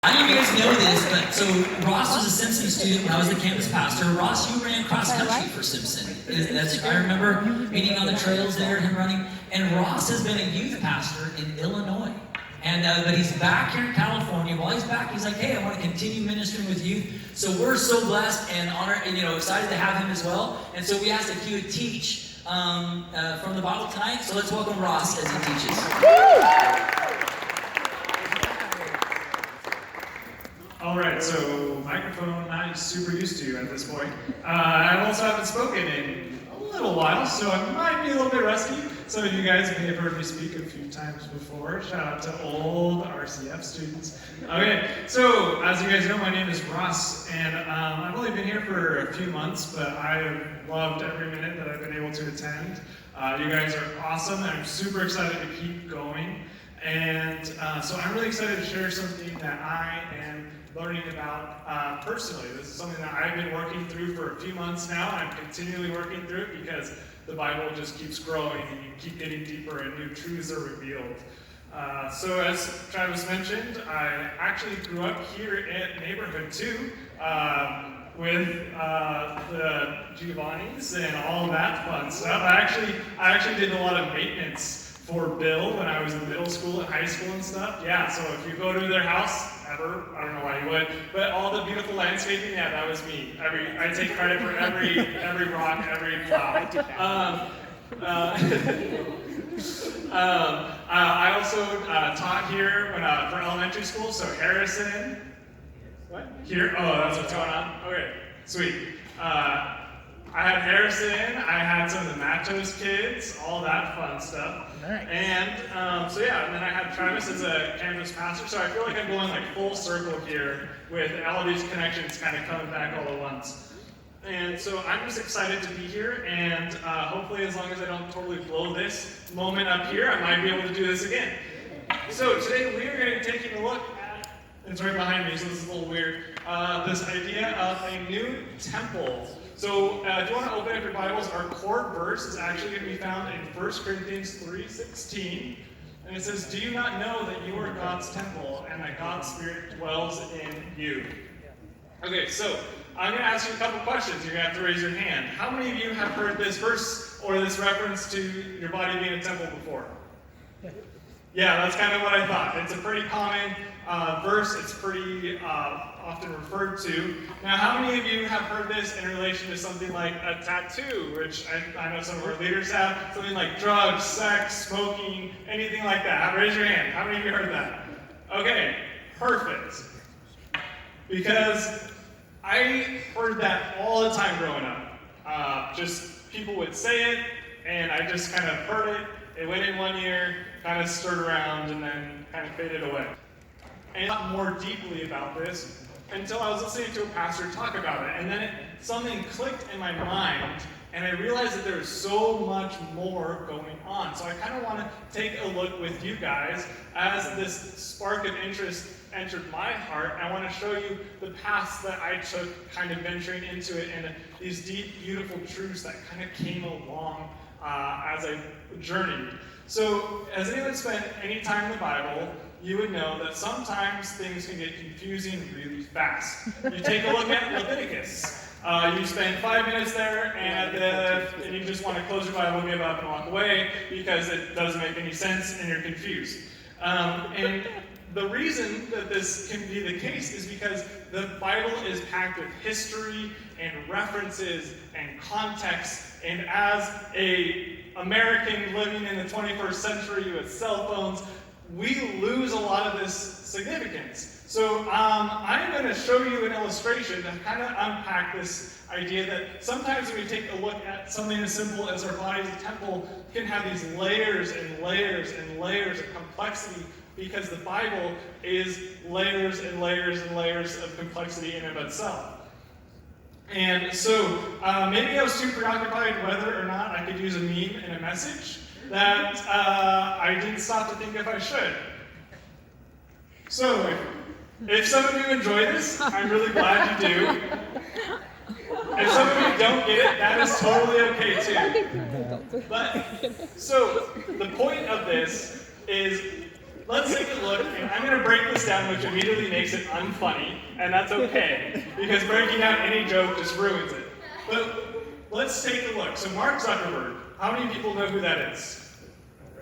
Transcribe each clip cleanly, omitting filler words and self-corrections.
I don't know if you guys know this, but so Ross was a Simpson student when I was the campus pastor. Ross, you ran cross country for Simpson. I remember meeting on the trails there, him running. And Ross has been a youth pastor in Illinois. And but he's back here in California. While he's back, he's like, hey, I want to continue ministering with youth. So we're so blessed and honored, and excited to have him as well. And so we asked if he would teach from the Bible tonight. So let's welcome Ross as he teaches. All right, so microphone not super used to at this point. I also haven't spoken in a little while, so I might be a little bit rusty. Some of you guys may have heard me speak a few times before. Shout out to old RCF students. Okay, so as you guys know, my name is Ross, and I've only been here for a few months, but I have loved every minute that I've been able to attend. You guys are awesome, and I'm super excited to keep going. And so I'm really excited to share something that I am learning about personally. This is something that I've been working through for a few months now. I'm continually working through it because the Bible just keeps growing and you keep getting deeper and new truths are revealed. So as Travis mentioned, I actually grew up here in Neighborhood 2 with the Giovannis and all that fun stuff. I actually did a lot of maintenance for Bill when I was in middle school and high school and stuff. Yeah, so if you go to their house, ever, I don't know why you would, but all the beautiful landscaping, yeah, that was me. I take credit for every rock, every plow. I also taught here for elementary school, so Harrison. What? Here? Oh, that's what's going on? Okay, sweet. I had Harrison, I had some of the Matos kids, all that fun stuff. Nice. And so yeah, and then I had Travis as a campus pastor, so I feel like I'm going like full circle here with all these connections kind of coming back all at once. And so I'm just excited to be here, and hopefully as long as I don't totally blow this moment up here, I might be able to do this again. So today we are going to be taking a look at, it's right behind me, so this is a little weird, this idea of a new temple. So if you want to open up your Bibles, our core verse is actually going to be found in 1 Corinthians 3:16. And it says, do you not know that you are God's temple and that God's Spirit dwells in you? Okay, so I'm going to ask you a couple questions. You're going to have to raise your hand. How many of you have heard this verse or this reference to your body being a temple before? Yeah, that's kind of what I thought. It's a pretty common verse. It's pretty often referred to. Now, how many of you have heard this in relation to something like a tattoo, which I know some of our leaders have, something like drugs, sex, smoking, anything like that? Raise your hand. How many of you heard that? Okay, perfect. Because I heard that all the time growing up. Just people would say it, and I just kind of heard it. It went in one ear, kind of stirred around, and then kind of faded away. And I thought more deeply about this until I was listening to a pastor talk about it. And then something clicked in my mind, and I realized that there's so much more going on. So I kind of want to take a look with you guys as this spark of interest entered my heart. I want to show you the paths that I took kind of venturing into it and these deep, beautiful truths that kind of came along as I journeyed. So, has anyone spent any time in the Bible, you would know that sometimes things can get confusing really fast. You take a look at Leviticus. You spend 5 minutes there, and you just want to close your Bible, give up, and walk away because it doesn't make any sense and you're confused. And the reason that this can be the case is because the Bible is packed with history and references and context, and as a American living in the 21st century with cell phones, we lose a lot of this significance. So I'm going to show you an illustration to kind of unpack this idea that sometimes when we take a look at something as simple as our body as a temple, can have these layers and layers and layers of complexity, because the Bible is layers and layers and layers of complexity in and of itself. And so maybe I was too preoccupied whether or not I could use a meme in a message that I didn't stop to think if I should. So if some of you enjoy this, I'm really glad you do. If some of you don't get it, that is totally okay too. But so the point of this is let's take a look, and I'm going to break this down, which immediately makes it unfunny, and that's okay, because breaking down any joke just ruins it. But let's take a look. So Mark Zuckerberg, how many people know who that is?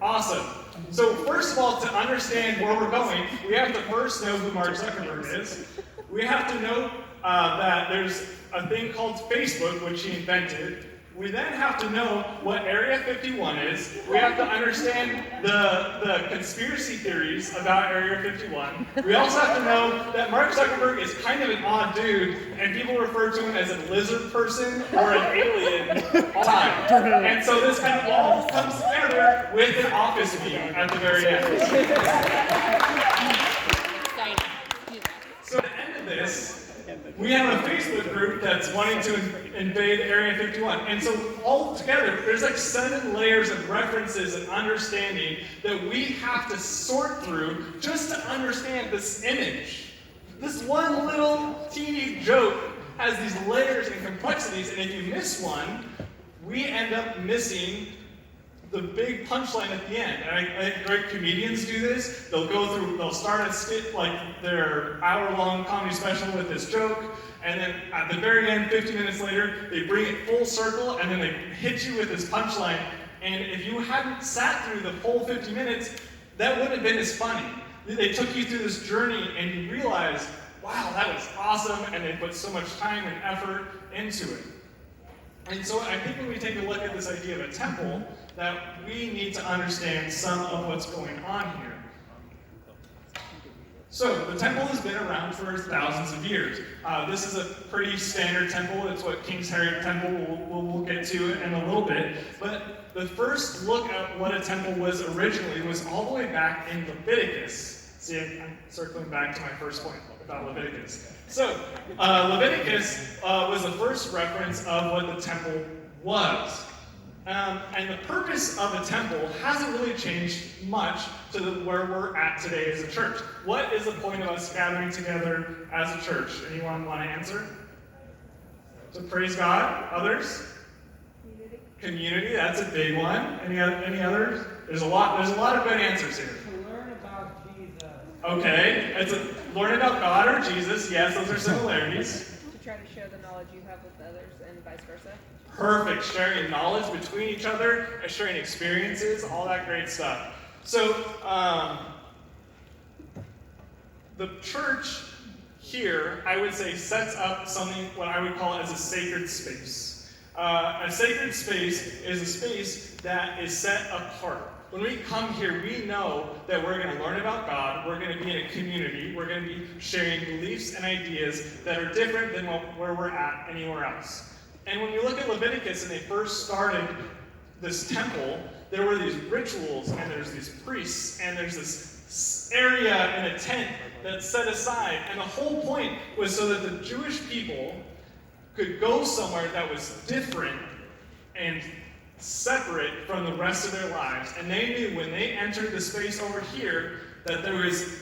Awesome. So first of all, to understand where we're going, we have to first know who Mark Zuckerberg is. We have to know that there's a thing called Facebook, which he invented. We then have to know what Area 51 is. We have to understand the conspiracy theories about Area 51. We also have to know that Mark Zuckerberg is kind of an odd dude, and people refer to him as a lizard person or an alien all the time. And so this kind of all comes together with an office view at the very end. So at the end of this, we have a Facebook group that's wanting to invade Area 51. And so all together, there's like 7 layers of references and understanding that we have to sort through just to understand this image. This one little teeny joke has these layers and complexities, and if you miss one, we end up missing the big punchline at the end. And I think great comedians do this. They'll start a skit, like their hour-long comedy special with this joke, and then at the very end, 50 minutes later, they bring it full circle, and then they hit you with this punchline. And if you hadn't sat through the full 50 minutes, that wouldn't have been as funny. They took you through this journey, and you realized, wow, that was awesome, and they put so much time and effort into it. And so I think when we take a look at this idea of a temple, that we need to understand some of what's going on here. So the temple has been around for thousands of years. This is a pretty standard temple. It's what King's Herod Temple we'll get to in a little bit. But the first look at what a temple was originally was all the way back in Leviticus. See, I'm circling back to my first point about Leviticus. So Leviticus was the first reference of what the temple was. And the purpose of a temple hasn't really changed much to where we're at today as a church. What is the point of us gathering together as a church? Anyone want to answer? To praise God? Others? Community, that's a big one. Any others? There's a lot of good answers here. To learn about Jesus. Okay, learn about God or Jesus. Yes, those are similarities. To try to share the knowledge you have with others and vice versa. Perfect, sharing knowledge between each other, and sharing experiences, all that great stuff. So, the church here, I would say, sets up something, what I would call as a sacred space. A sacred space is a space that is set apart. When we come here, we know that we're going to learn about God, we're going to be in a community, we're going to be sharing beliefs and ideas that are different than where we're at anywhere else. And when you look at Leviticus and they first started this temple, there were these rituals, and there's these priests, and there's this area in a tent that's set aside. And the whole point was so that the Jewish people could go somewhere that was different and separate from the rest of their lives. And they knew when they entered the space over here that there was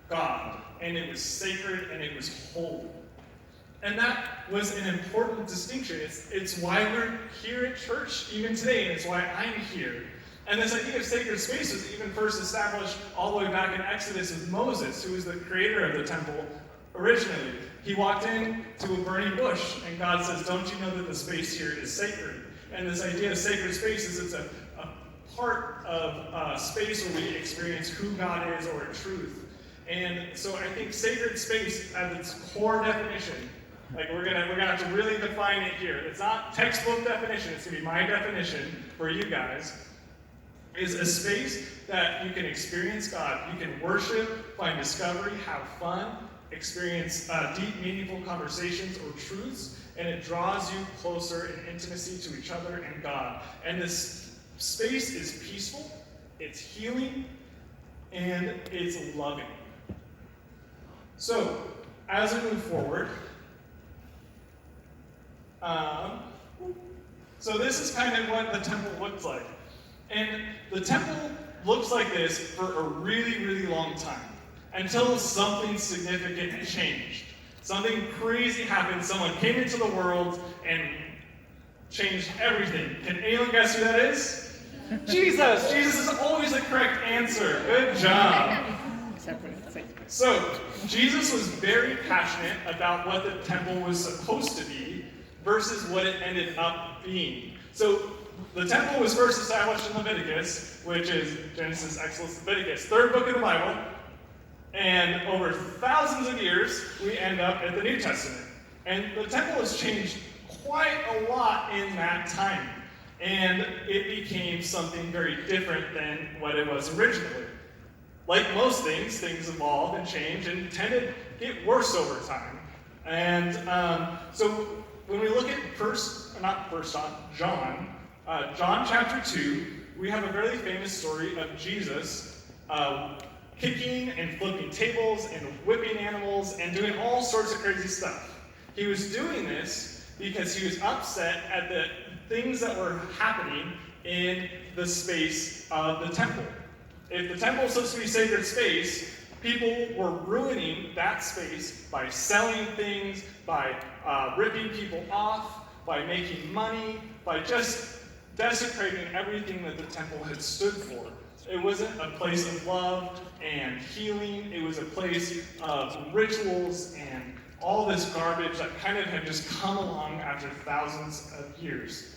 God, and it was sacred, and it was holy. And that was an important distinction. It's why we're here at church even today, and it's why I'm here. And this idea of sacred space was even first established all the way back in Exodus with Moses, who was the creator of the temple originally. He walked into a burning bush, and God says, "Don't you know that the space here is sacred?" And this idea of sacred space is it's a part of space where we experience who God is or truth. And so I think sacred space at its core definition, like we're gonna have to really define it here. It's not textbook definition, it's gonna be my definition for you guys, is a space that you can experience God. You can worship, find discovery, have fun, experience deep, meaningful conversations or truths, and it draws you closer in intimacy to each other and God. And this space is peaceful, it's healing, and it's loving. So, as we move forward, so this is kind of what the temple looks like. And the temple looks like this for a really, really long time, until something significant changed. Something crazy happened. Someone came into the world and changed everything. Can anyone guess who that is? Jesus! Jesus is always the correct answer. Good job. So, Jesus was very passionate about what the temple was supposed to be versus what it ended up being. So, the temple was first established in Leviticus, which is Genesis, Exodus, Leviticus, third book of the Bible. And over thousands of years, we end up at the New Testament. And the temple has changed quite a lot in that time. And it became something very different than what it was originally. Like most things, things evolved and changed and tended to get worse over time. And so when we look at John chapter 2, we have a very famous story of Jesus kicking and flipping tables and whipping animals and doing all sorts of crazy stuff. He was doing this because he was upset at the things that were happening in the space of the temple. If the temple was supposed to be sacred space, people were ruining that space by selling things, by ripping people off, by making money, by just desecrating everything that the temple had stood for. It wasn't a place of love and healing. It was a place of rituals and all this garbage that kind of had just come along after thousands of years.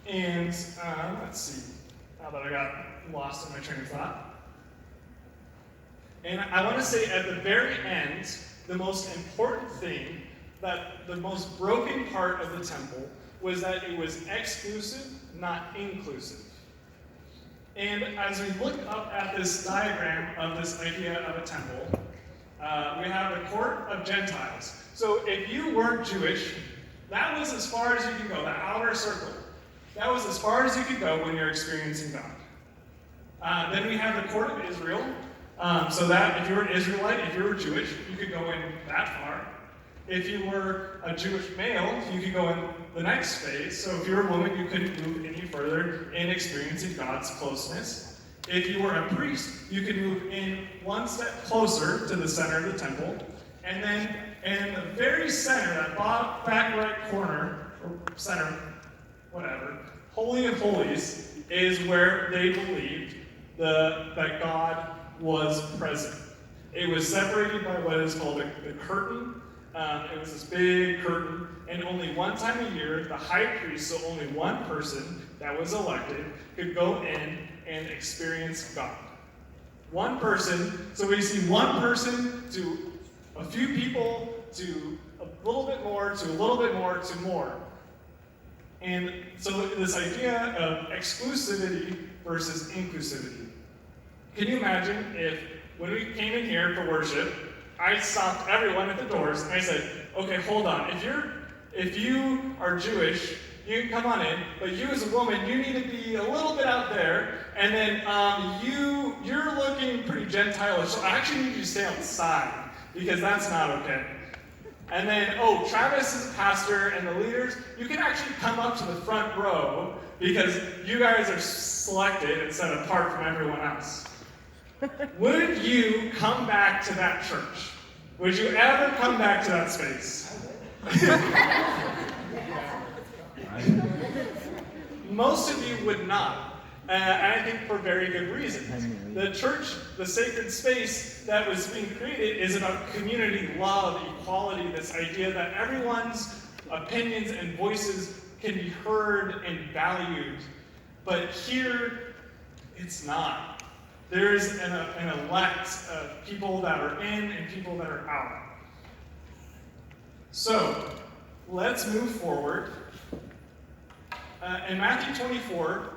And let's see, now that I got lost in my train of thought. And I want to say at the very end, the most important thing, that the most broken part of the temple was that it was exclusive, not inclusive. And as we look up at this diagram of this idea of a temple, we have a court of Gentiles. So if you weren't Jewish, that was as far as you could go, the outer circle. That was as far as you could go when you're experiencing God. Then we have the court of Israel. So that if you were an Israelite, if you were Jewish, you could go in that far. If you were a Jewish male, you could go in the next phase. So if you were a woman, you couldn't move any further in experiencing God's closeness. If you were a priest, you could move in one step closer to the center of the temple. And then in the very center, that back right corner, or center, whatever, Holy of Holies is where they believed that God was present. It was separated by what is called the curtain. It was this big curtain, and only one time a year, the high priest, so only one person that was elected, could go in and experience God. One person, so we see one person to a few people, to a little bit more, to a little bit more, to more. And so this idea of exclusivity versus inclusivity. Can you imagine if, when we came in here for worship, I stopped everyone at the doors and I said, okay, hold on. If you are Jewish, you can come on in, but you as a woman, you need to be a little bit out there, and then you're looking pretty Gentile-ish, so I actually need you to stay outside, because that's not okay. And then, Travis is pastor and the leaders, you can actually come up to the front row, because you guys are selected and set apart from everyone else. Would you come back to that church? Would you ever come back to that space? Most of you would not. And I think for very good reason. The church, the sacred space that was being created, is about community, love, equality, this idea that everyone's opinions and voices can be heard and valued. But here, it's not. There's an elect of people that are in and people that are out. So, let's move forward. In Matthew 24,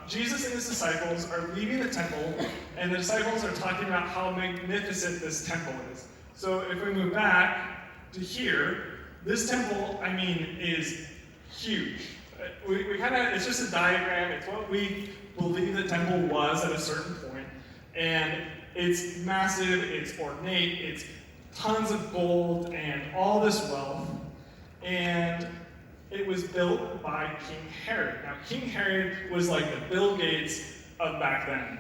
Jesus and his disciples are leaving the temple, and the disciples are talking about how magnificent this temple is. So if we move back to here, this temple, is huge. We kind of, it's just a diagram. It's what we believe the temple was at a certain point. And it's massive, it's ornate, it's tons of gold and all this wealth. And it was built by King Herod. Now, King Herod was like the Bill Gates of back then.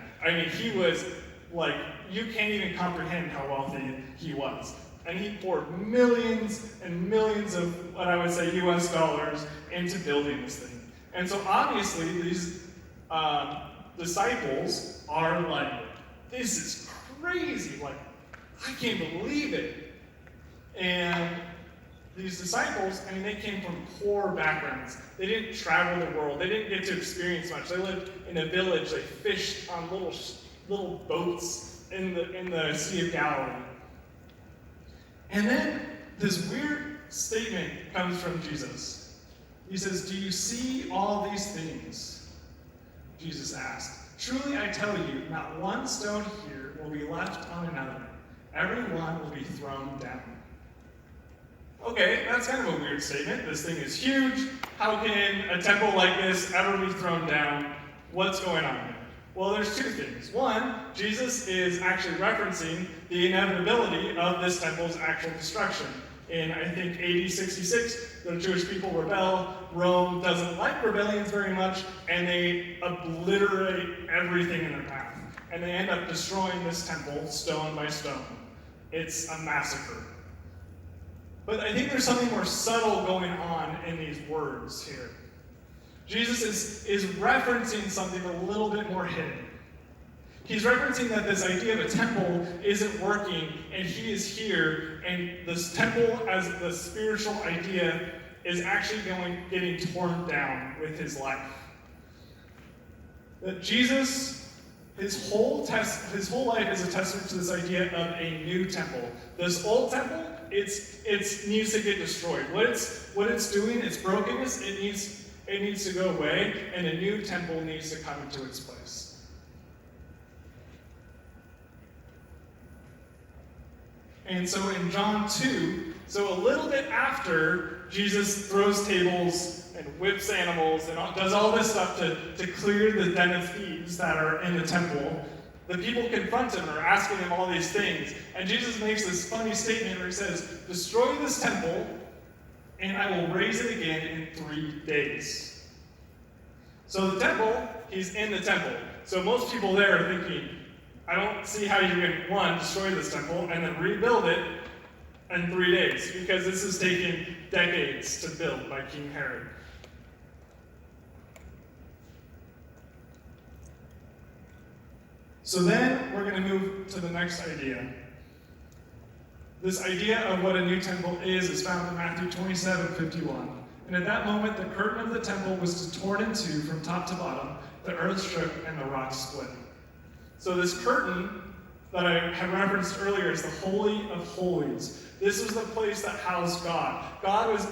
He was like, you can't even comprehend how wealthy he was. And he poured millions and millions of what I would say US dollars into building this thing. And so obviously these disciples are like, this is crazy, like, I can't believe it. And these disciples, I mean, they came from poor backgrounds. They didn't travel the world. They didn't get to experience much. They lived in a village. They fished on little boats in the Sea of Galilee. And then this weird statement comes from Jesus. He says, "Do you see all these things?" Jesus asked. "Truly I tell you, not one stone here will be left on another. Every one will be thrown down." Okay, that's kind of a weird statement. This thing is huge. How can a temple like this ever be thrown down? What's going on here? Well, there's two things. One, Jesus is actually referencing the inevitability of this temple's actual destruction. In, I think, AD 66, the Jewish people rebel. Rome doesn't like rebellions very much, and they obliterate everything in their path. And they end up destroying this temple stone by stone. It's a massacre. But I think there's something more subtle going on in these words here. Jesus is referencing something a little bit more hidden. He's referencing that this idea of a temple isn't working, and he is here, and this temple as the spiritual idea is actually getting torn down with his life. That Jesus, his whole life is a testament to this idea of a new temple. This old temple, it needs to get destroyed. What it's doing, its brokenness, it needs to go away, and a new temple needs to come into its place. And so in John 2, so a little bit after Jesus throws tables and whips animals and does all this stuff to clear the den of thieves that are in the temple, the people confront him or asking him all these things. And Jesus makes this funny statement where he says, "Destroy this temple, and I will raise it again in 3 days." So the temple, he's in the temple. So most people there are thinking, I don't see how you can, one, destroy this temple and then rebuild it in 3 days, because this is taking decades to build by King Herod. So then we're going to move to the next idea. This idea of what a new temple is found in Matthew 27:51. "And at that moment the curtain of the temple was torn in two from top to bottom, the earth shook and the rocks split." So this curtain that I had referenced earlier is the Holy of Holies. This was the place that housed God. God was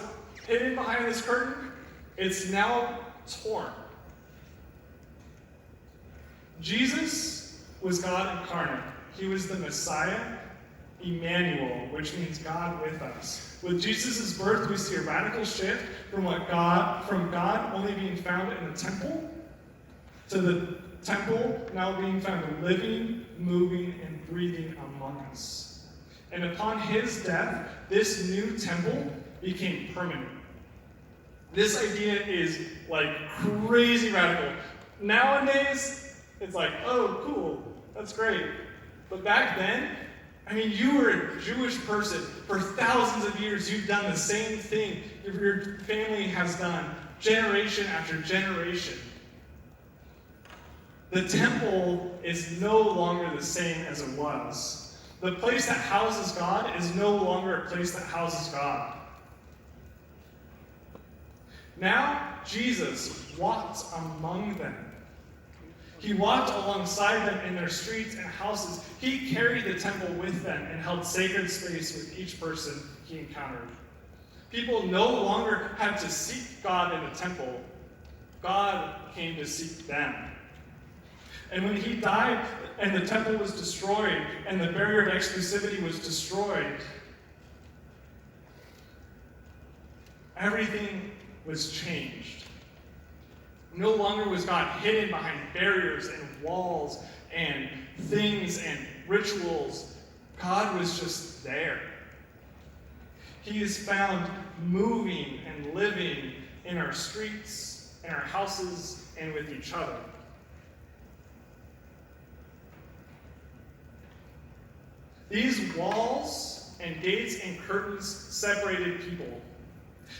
hidden behind this curtain. It's now torn. Jesus was God incarnate. He was the Messiah, Emmanuel, which means God with us. With Jesus' birth, we see a radical shift from God only being found in the temple to the temple now being found living, moving, and breathing among us. And upon his death, this new temple became permanent. This idea is like crazy radical. Nowadays, it's like, oh, cool, that's great. But back then, I mean, you were a Jewish person. For thousands of years, you've done the same thing your family has done, generation after generation. The temple is no longer the same as it was. The place that houses God is no longer a place that houses God. Now, Jesus walked among them. He walked alongside them in their streets and houses. He carried the temple with them and held sacred space with each person he encountered. People no longer had to seek God in the temple. God came to seek them. And when he died and the temple was destroyed and the barrier of exclusivity was destroyed, everything was changed. No longer was God hidden behind barriers and walls and things and rituals. God was just there. He is found moving and living in our streets, in our houses, and with each other. These walls and gates and curtains separated people.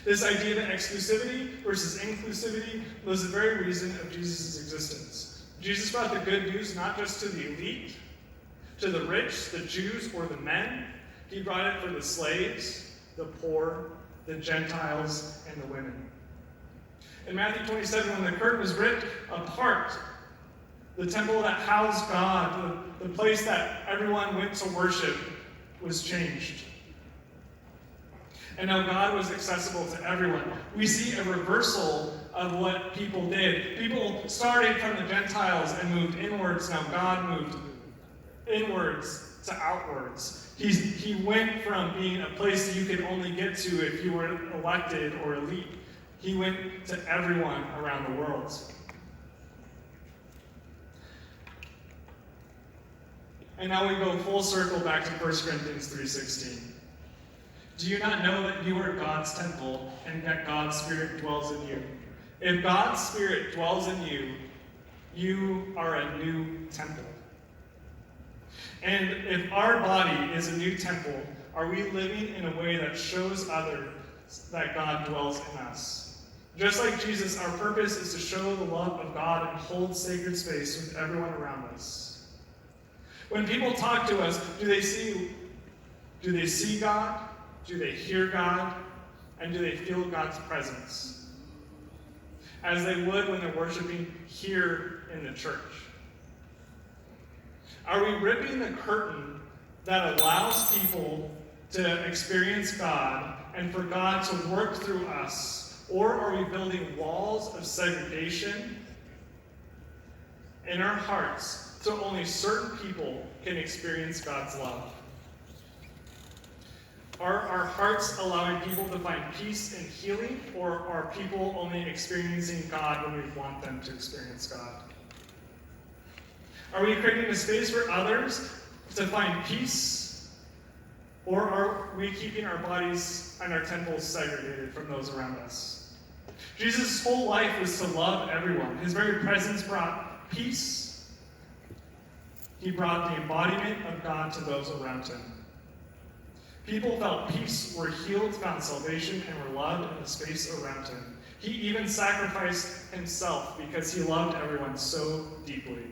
This idea of exclusivity versus inclusivity was the very reason of Jesus' existence. Jesus brought the good news not just to the elite, to the rich, the Jews, or the men. He brought it for the slaves, the poor, the Gentiles, and the women. In Matthew 27, when the curtain was ripped apart, the temple that housed God, the place that everyone went to worship, was changed. And now God was accessible to everyone. We see a reversal of what people did. People started from the Gentiles and moved inwards. Now God moved inwards to outwards. He went from being a place that you could only get to if you were elected or elite. He went to everyone around the world. And now we go full circle back to 1 Corinthians 3:16. Do you not know that you are God's temple and that God's Spirit dwells in you? If God's Spirit dwells in you, you are a new temple. And if our body is a new temple, are we living in a way that shows others that God dwells in us? Just like Jesus, our purpose is to show the love of God and hold sacred space with everyone around us. When people talk to us, do they see God? Do they hear God? And do they feel God's presence? As they would when they're worshiping here in the church. Are we ripping the curtain that allows people to experience God and for God to work through us? Or are we building walls of segregation in our hearts so only certain people can experience God's love? Are our hearts allowing people to find peace and healing, or are people only experiencing God when we want them to experience God? Are we creating a space for others to find peace, or are we keeping our bodies and our temples segregated from those around us? Jesus' whole life was to love everyone. His very presence brought peace. He brought the embodiment of God to those around him. People felt peace, were healed, found salvation, and were loved in the space around him. He even sacrificed himself because he loved everyone so deeply.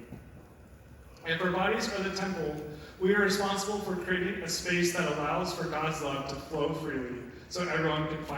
If our bodies are the temple, we are responsible for creating a space that allows for God's love to flow freely so everyone can find